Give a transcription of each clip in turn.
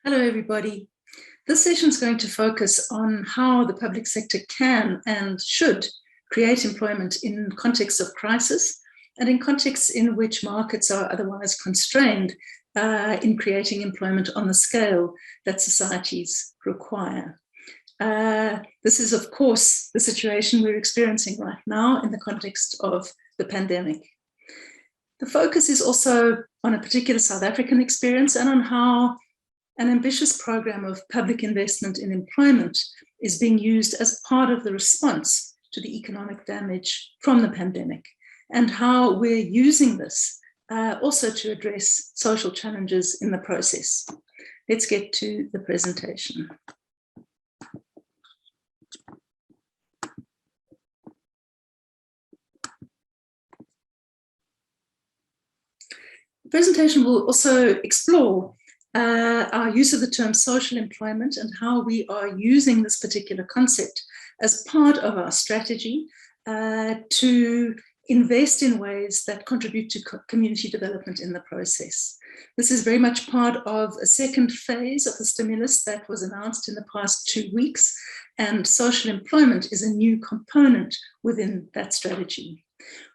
Hello, everybody. This session is going to focus on how the public sector can and should create employment in contexts of crisis and in contexts in which markets are otherwise constrained in creating employment on the scale that societies require. This is, of course, the situation we're experiencing right now in the context of the pandemic. The focus is also on a particular South African experience and on how an ambitious program of public investment in employment is being used as part of the response to the economic damage from the pandemic, and how we're using this also to address social challenges in the process. Let's get to the presentation. The presentation will also explore our use of the term social employment and how we are using this particular concept as part of our strategy to invest in ways that contribute to community development in the process. This is very much part of a second phase of the stimulus that was announced in the past 2 weeks, and social employment is a new component within that strategy.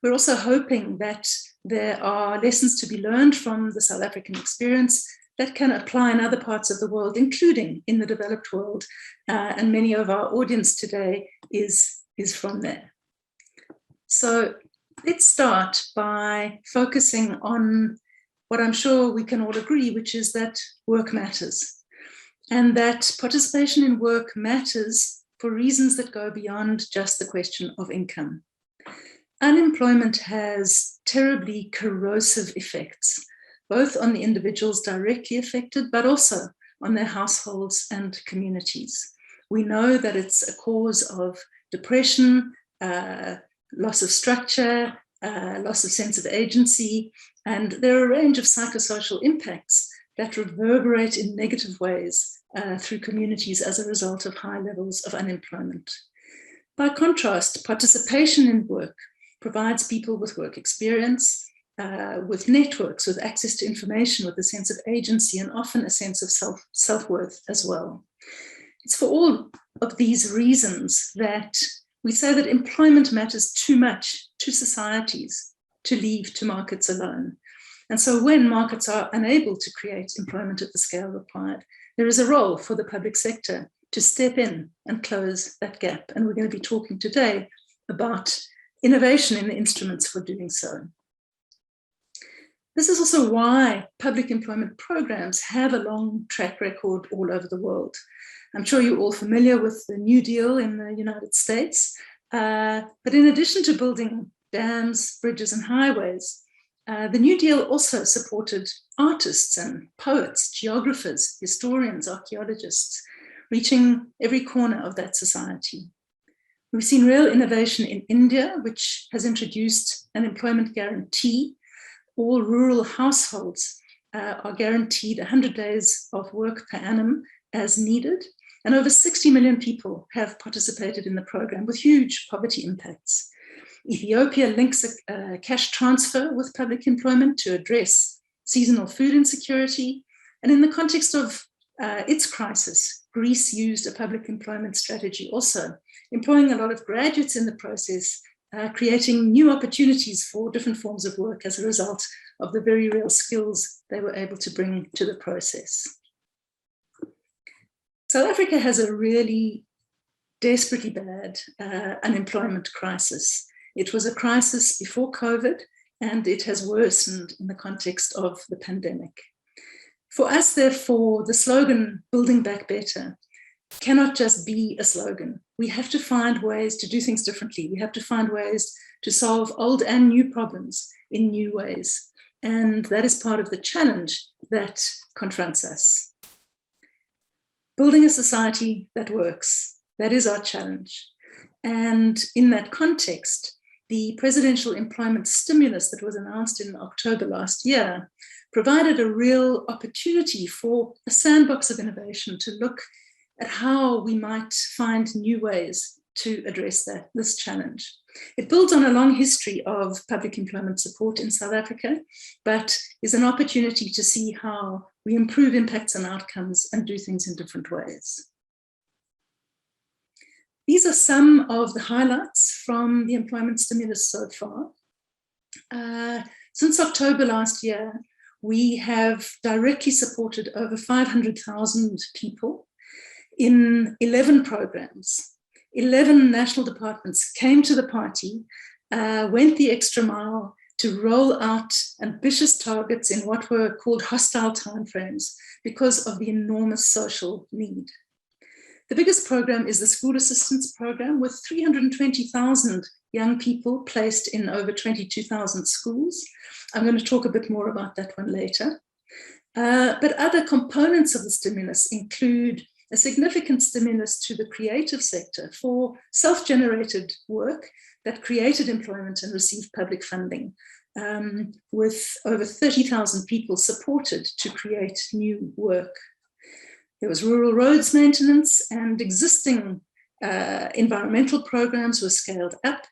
We're also hoping that there are lessons to be learned from the South African experience that can apply in other parts of the world, including in the developed world, and many of our audience today is from there. So let's start by focusing on what I'm sure we can all agree, which is that work matters, and that participation in work matters for reasons that go beyond just the question of income. Unemployment has terribly corrosive effects, both on the individuals directly affected, but also on their households and communities. We know that it's a cause of depression, loss of structure, loss of sense of agency, and there are a range of psychosocial impacts that reverberate in negative ways through communities as a result of high levels of unemployment. By contrast, participation in work provides people with work experience, with networks, with access to information, with a sense of agency, and often a sense of self-worth as well. It's for all of these reasons that we say that employment matters too much to societies to leave to markets alone. And so when markets are unable to create employment at the scale required, there is a role for the public sector to step in and close that gap. And we're going to be talking today about innovation in the instruments for doing so. This is also why public employment programs have a long track record all over the world. I'm sure you're all familiar with the New Deal in the United States, but in addition to building dams, bridges, and highways, the New Deal also supported artists and poets, geographers, historians, archaeologists, reaching every corner of that society. We've seen real innovation in India, which has introduced an employment guarantee. All rural households are guaranteed 100 days of work per annum as needed, and over 60 million people have participated in the program with huge poverty impacts. Ethiopia links a cash transfer with public employment to address seasonal food insecurity, and in the context of its crisis, Greece used a public employment strategy also, employing a lot of graduates in the process, creating new opportunities for different forms of work as a result of the very real skills they were able to bring to the process. South Africa has a really desperately bad unemployment crisis. It was a crisis before COVID, and it has worsened in the context of the pandemic. For us, therefore, the slogan, "Building Back Better," cannot just be a slogan. We have to find ways to do things differently. We have to find ways to solve old and new problems in new ways. And that is part of the challenge that confronts us. Building a society that works, that is our challenge. And in that context, the presidential employment stimulus that was announced in October last year provided a real opportunity for a sandbox of innovation to look at how we might find new ways to address this challenge. It builds on a long history of public employment support in South Africa, but is an opportunity to see how we improve impacts and outcomes and do things in different ways. These are some of the highlights from the employment stimulus so far. Since October last year, we have directly supported over 500,000 people in 11 programs. 11 national departments came to the party, went the extra mile to roll out ambitious targets in what were called hostile timeframes because of the enormous social need. The biggest program is the School Assistance Program, with 320,000 young people placed in over 22,000 schools. I'm going to talk a bit more about that one later. But other components of the stimulus include a significant stimulus to the creative sector for self-generated work that created employment and received public funding, with over 30,000 people supported to create new work. There was rural roads maintenance, and existing environmental programs were scaled up.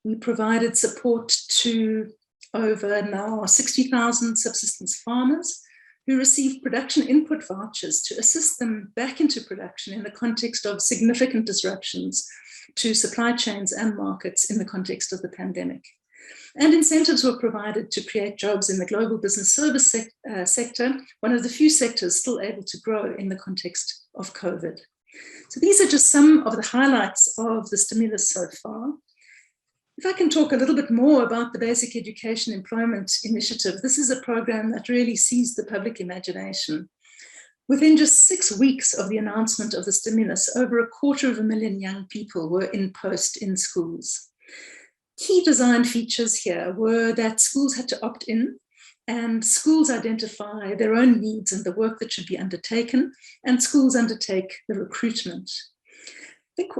We provided support to over now 60,000 subsistence farmers who received production input vouchers to assist them back into production in the context of significant disruptions to supply chains and markets in the context of the pandemic. And incentives were provided to create jobs in the global business service sector, one of the few sectors still able to grow in the context of COVID. So these are just some of the highlights of the stimulus so far. If I can talk a little bit more about the Basic Education Employment Initiative, this is a program that really seized the public imagination. Within just 6 weeks of the announcement of the stimulus, over 250,000 young people were in post in schools. Key design features here were that schools had to opt in, and schools identify their own needs and the work that should be undertaken, and schools undertake the recruitment. I think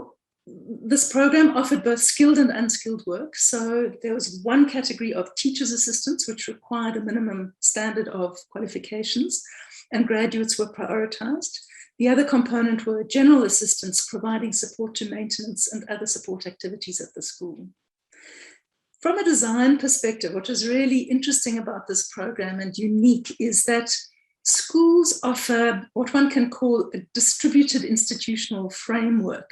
this program offered both skilled and unskilled work. So there was one category of teachers' assistants, which required a minimum standard of qualifications, and graduates were prioritized. The other component were general assistants providing support to maintenance and other support activities at the school. From a design perspective, what was really interesting about this program and unique is that schools offer what one can call a distributed institutional framework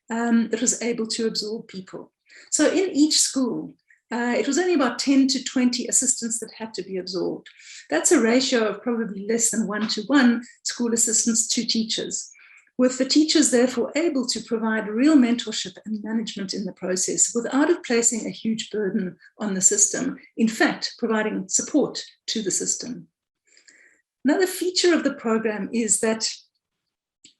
that was able to absorb people. So in each school, it was only about 10 to 20 assistants that had to be absorbed. That's a ratio of probably less than 1-to-1 school assistants to teachers, with the teachers therefore able to provide real mentorship and management in the process without it placing a huge burden on the system, in fact, providing support to the system. Another feature of the program is that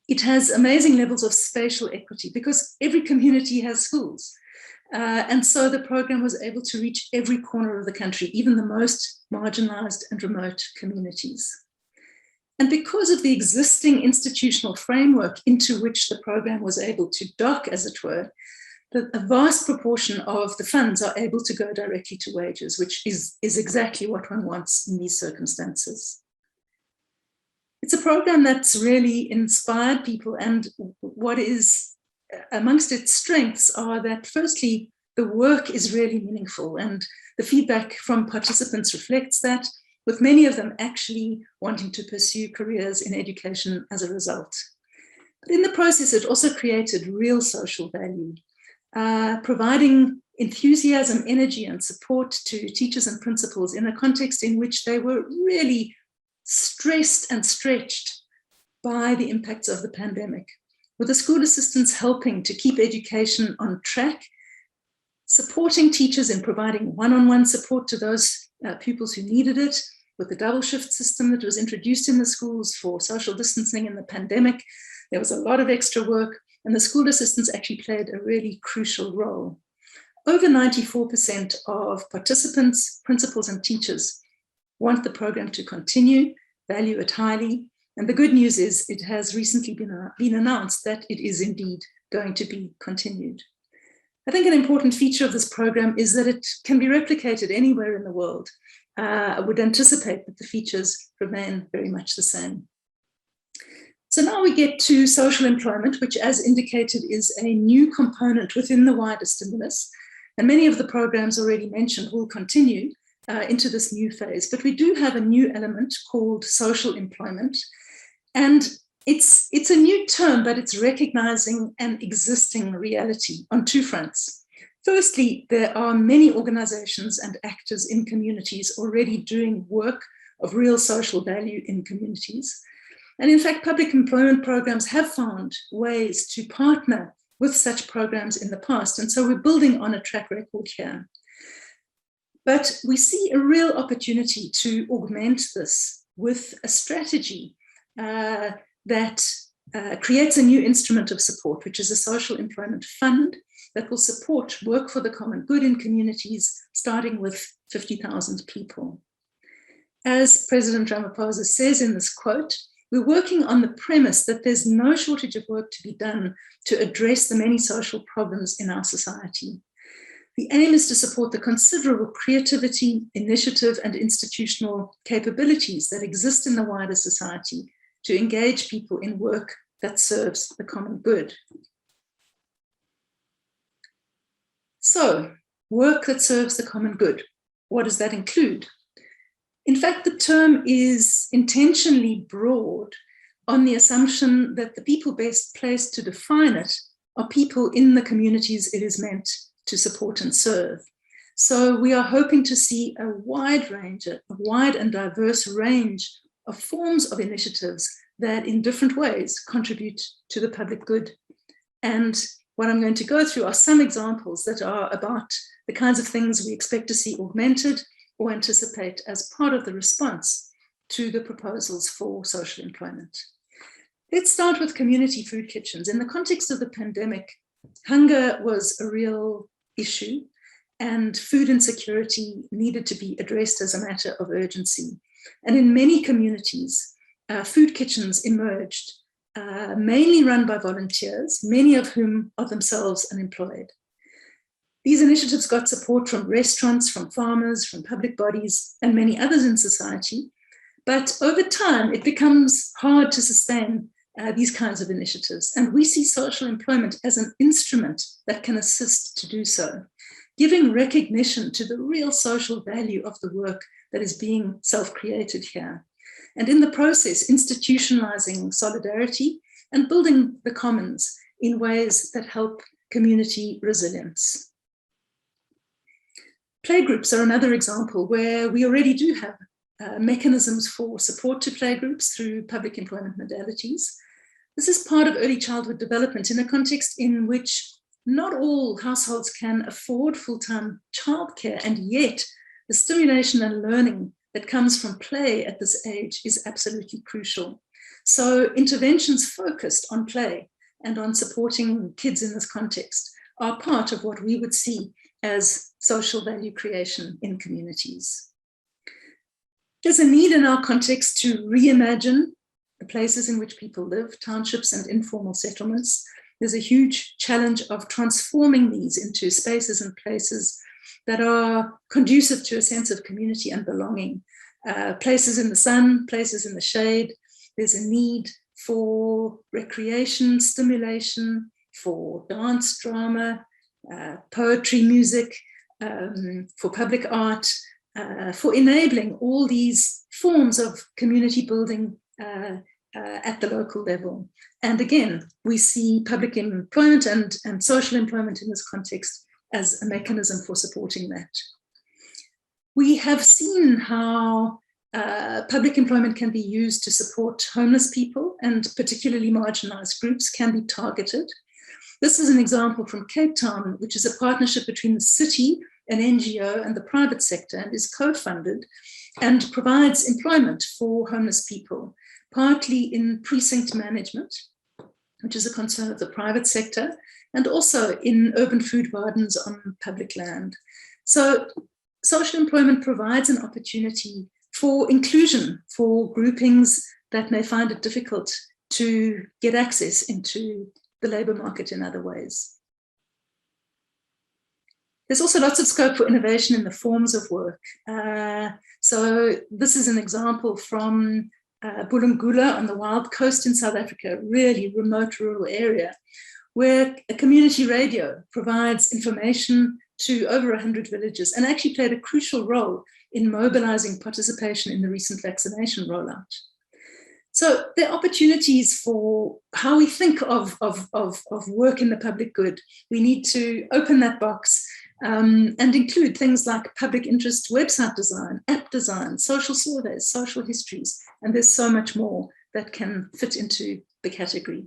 it has amazing levels of spatial equity because every community has schools. And so the program was able to reach every corner of the country, even the most marginalized and remote communities. And because of the existing institutional framework into which the program was able to dock, as it were, a vast proportion of the funds are able to go directly to wages, which is exactly what one wants in these circumstances. It's a program that's really inspired people, and what is amongst its strengths are that, firstly, the work is really meaningful, and the feedback from participants reflects that, with many of them actually wanting to pursue careers in education as a result. But in the process, it also created real social value, providing enthusiasm, energy, and support to teachers and principals in a context in which they were really stressed and stretched by the impacts of the pandemic, with the school assistants helping to keep education on track, supporting teachers in providing one-on-one support to those pupils who needed it, with the double shift system that was introduced in the schools for social distancing in the pandemic. There was a lot of extra work, and the school assistants actually played a really crucial role. Over 94% of participants, principals, and teachers want the program to continue, value it highly. And the good news is it has recently been announced that it is indeed going to be continued. I think an important feature of this program is that it can be replicated anywhere in the world. I would anticipate that the features remain very much the same. So now we get to social employment, which, as indicated, is a new component within the wider stimulus. And many of the programs already mentioned will continue, into this new phase. But we do have a new element called social employment. And it's a new term, but it's recognizing an existing reality on two fronts. Firstly, there are many organizations and actors in communities already doing work of real social value in communities. And in fact, public employment programs have found ways to partner with such programs in the past. And so we're building on a track record here. But we see a real opportunity to augment this with a strategy that creates a new instrument of support, which is a social employment fund that will support work for the common good in communities, starting with 50,000 people. As President Ramaphosa says in this quote, we're working on the premise that there's no shortage of work to be done to address the many social problems in our society. The aim is to support the considerable creativity, initiative, and institutional capabilities that exist in the wider society to engage people in work that serves the common good. So, work that serves the common good, what does that include? In fact, the term is intentionally broad on the assumption that the people best placed to define it are people in the communities it is meant to support and serve. So we are hoping to see a wide and diverse range of forms of initiatives that in different ways contribute to the public good. And what I'm going to go through are some examples that are about the kinds of things we expect to see augmented or anticipate as part of the response to the proposals for social employment. Let's start with community food kitchens. In the context of the pandemic, hunger was a real issue and food insecurity needed to be addressed as a matter of urgency. And in many communities, food kitchens emerged, mainly run by volunteers, many of whom are themselves unemployed. These initiatives got support from restaurants, from farmers, from public bodies, and many others in society. But over time, it becomes hard to sustain these kinds of initiatives. And we see social employment as an instrument that can assist to do so, giving recognition to the real social value of the work that is being self-created here. And in the process, institutionalizing solidarity and building the commons in ways that help community resilience. Playgroups are another example where we already do have mechanisms for support to playgroups through public employment modalities. This is part of early childhood development in a context in which not all households can afford full-time childcare, and yet the stimulation and learning that comes from play at this age is absolutely crucial. So interventions focused on play and on supporting kids in this context are part of what we would see as social value creation in communities. There's a need in our context to reimagine the places in which people live, townships and informal settlements. There's a huge challenge of transforming these into spaces and places that are conducive to a sense of community and belonging. Places in the sun, places in the shade. There's a need for recreation, stimulation, for dance, drama, poetry, music, for public art, for enabling all these forms of community building at the local level. And again, we see public employment and social employment in this context as a mechanism for supporting that. We have seen how public employment can be used to support homeless people, and particularly marginalized groups can be targeted. This is an example from Cape Town, which is a partnership between the city, an NGO, and the private sector, and is co-funded and provides employment for homeless people, partly in precinct management, which is a concern of the private sector, and also in urban food gardens on public land. So social employment provides an opportunity for inclusion for groupings that may find it difficult to get access into the labour market in other ways. There's also lots of scope for innovation in the forms of work. So this is an example from Bulungula on the Wild Coast in South Africa, a really remote rural area, where a community radio provides information to over 100 villages and actually played a crucial role in mobilizing participation in the recent vaccination rollout. So there are opportunities for how we think of work in the public good. We need to open that box and include things like public interest website design, app design, social surveys, social histories, and there's so much more that can fit into the category.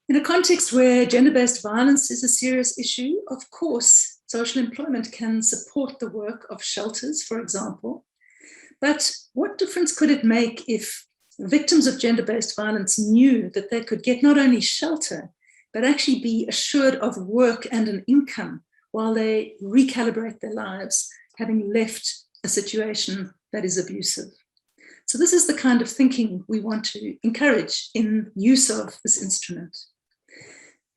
In a context where gender-based violence is a serious issue, of course, social employment can support the work of shelters, for example. But what difference could it make if victims of gender-based violence knew that they could get not only shelter, but actually be assured of work and an income while they recalibrate their lives, having left a situation that is abusive? So this is the kind of thinking we want to encourage in use of this instrument.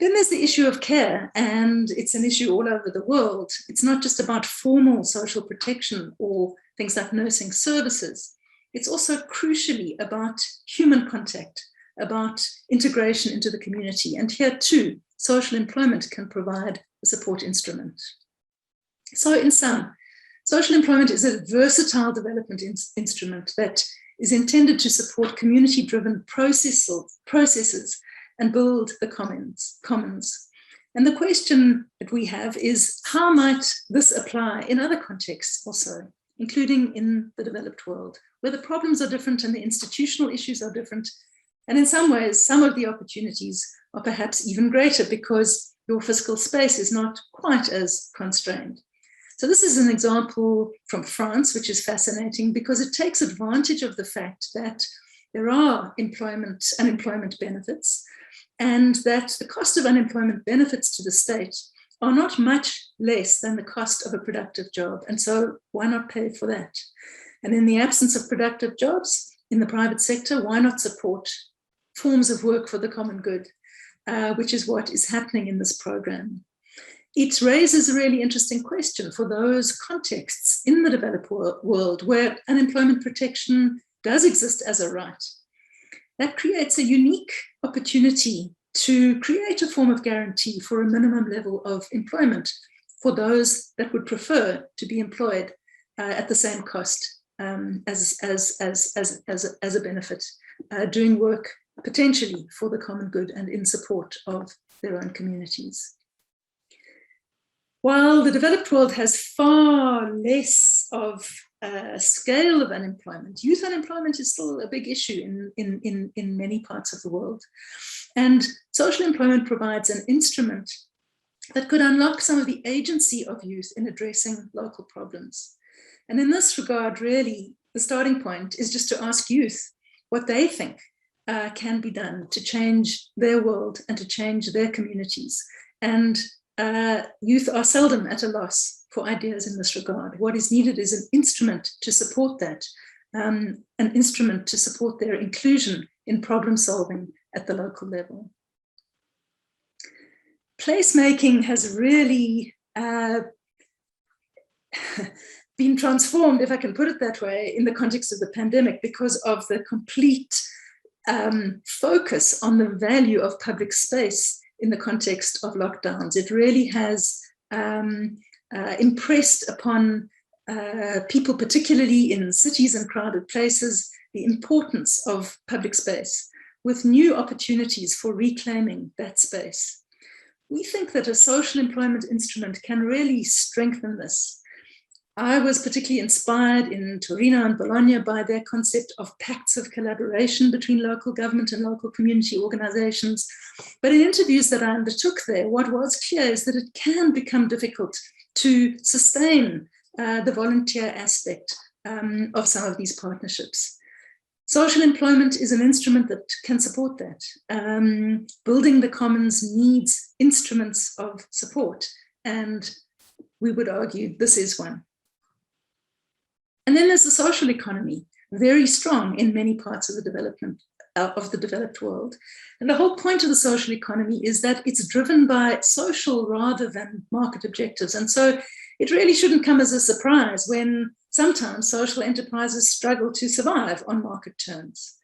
Then there's the issue of care, and it's an issue all over the world. It's not just about formal social protection or things like nursing services. It's also crucially about human contact, about integration into the community. And here too, social employment can provide a support instrument. So in sum, social employment is a versatile development instrument that is intended to support community-driven processes and build the commons. And the question that we have is, how might this apply in other contexts also, including in the developed world, where the problems are different and the institutional issues are different. And in some ways, some of the opportunities are perhaps even greater because your fiscal space is not quite as constrained. So this is an example from France, which is fascinating because it takes advantage of the fact that there are unemployment benefits, and that the cost of unemployment benefits to the state are not much less than the cost of a productive job. And so why not pay for that? And in the absence of productive jobs in the private sector, why not support forms of work for the common good, which is what is happening in this program. It raises a really interesting question for those contexts in the developed world where unemployment protection does exist as a right. That creates a unique opportunity to create a form of guarantee for a minimum level of employment for those that would prefer to be employed at the same cost as a benefit, doing work potentially for the common good and in support of their own communities. While the developed world has far less of a scale of unemployment, youth unemployment is still a big issue in many parts of the world. And social employment provides an instrument that could unlock some of the agency of youth in addressing local problems. And in this regard, really, the starting point is just to ask youth what they think can be done to change their world and to change their communities. And youth are seldom at a loss for ideas in this regard. What is needed is an instrument to support that, an instrument to support their inclusion in problem solving at the local level. Placemaking has really been transformed, if I can put it that way, in the context of the pandemic because of the complete focus on the value of public space in the context of lockdowns. It really has impressed upon people, particularly in cities and crowded places, the importance of public space, with new opportunities for reclaiming that space. We think that a social employment instrument can really strengthen this. I was particularly inspired in Torino and Bologna by their concept of pacts of collaboration between local government and local community organizations. But in interviews that I undertook there, what was clear is that it can become difficult to sustain the volunteer aspect of some of these partnerships. Social employment is an instrument that can support that. Building the commons needs instruments of support, and we would argue this is one. And then there's the social economy, very strong in many parts of the developed world. And the whole point of the social economy is that it's driven by social rather than market objectives. And so it really shouldn't come as a surprise when sometimes social enterprises struggle to survive on market terms.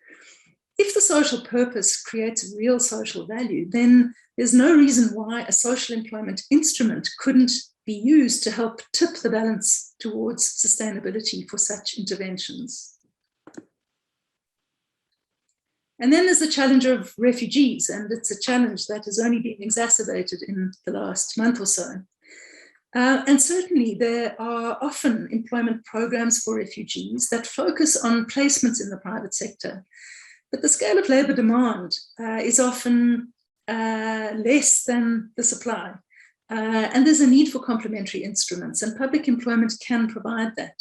If the social purpose creates real social value, then there's no reason why a social employment instrument couldn't be used to help tip the balance towards sustainability for such interventions. And then there's the challenge of refugees, and it's a challenge that has only been exacerbated in the last month or so. And certainly there are often employment programs for refugees that focus on placements in the private sector. But the scale of labour demand is often less than the supply. And there's a need for complementary instruments, and public employment can provide that.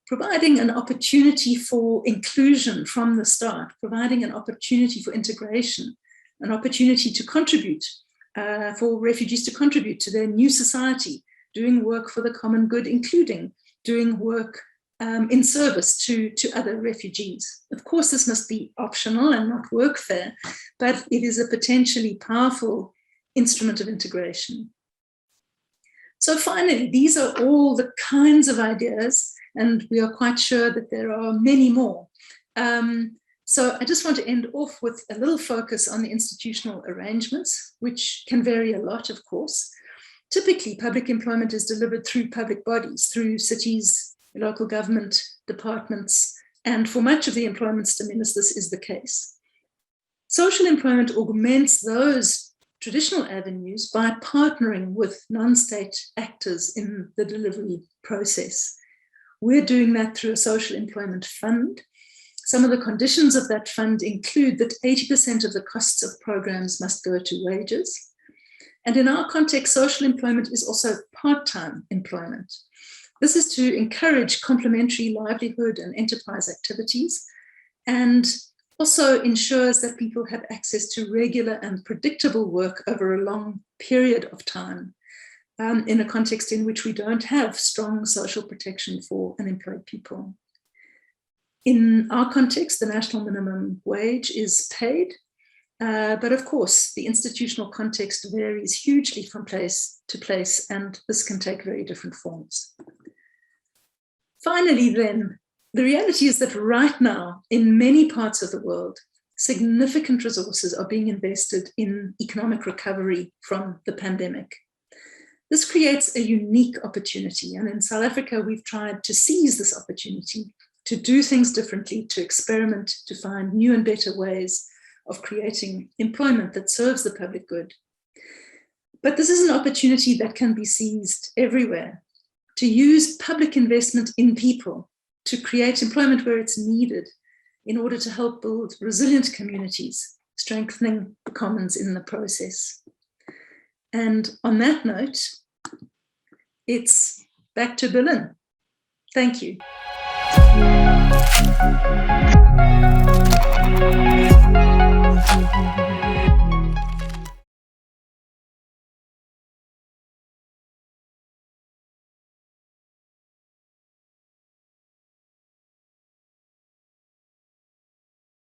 Providing an opportunity for inclusion from the start, providing an opportunity for integration, an opportunity to contribute, for refugees to contribute to their new society, doing work for the common good, including doing work in service to other refugees. Of course, this must be optional and not workfare, but it is a potentially powerful instrument of integration. So finally, these are all the kinds of ideas, and we are quite sure that there are many more. So I just want to end off with a little focus on the institutional arrangements, which can vary a lot, of course. Typically, public employment is delivered through public bodies, through cities, local government departments, and for much of the employment stimulus, this is the case. Social employment augments those traditional avenues by partnering with non-state actors in the delivery process. We're doing that through a social employment fund. Some of the conditions of that fund include that 80% of the costs of programs must go to wages. And in our context, social employment is also part-time employment. This is to encourage complementary livelihood and enterprise activities, and also ensures that people have access to regular and predictable work over a long period of time, in a context in which we don't have strong social protection for unemployed people. In our context, the national minimum wage is paid, but of course, the institutional context varies hugely from place to place, and this can take very different forms. Finally, then, the reality is that right now, in many parts of the world, significant resources are being invested in economic recovery from the pandemic. This creates a unique opportunity, and in South Africa, we've tried to seize this opportunity to do things differently, to experiment, to find new and better ways of creating employment that serves the public good. But this is an opportunity that can be seized everywhere, to use public investment in people to create employment where it's needed in order to help build resilient communities, strengthening the commons in the process. And on that note, it's back to Berlin. Thank you.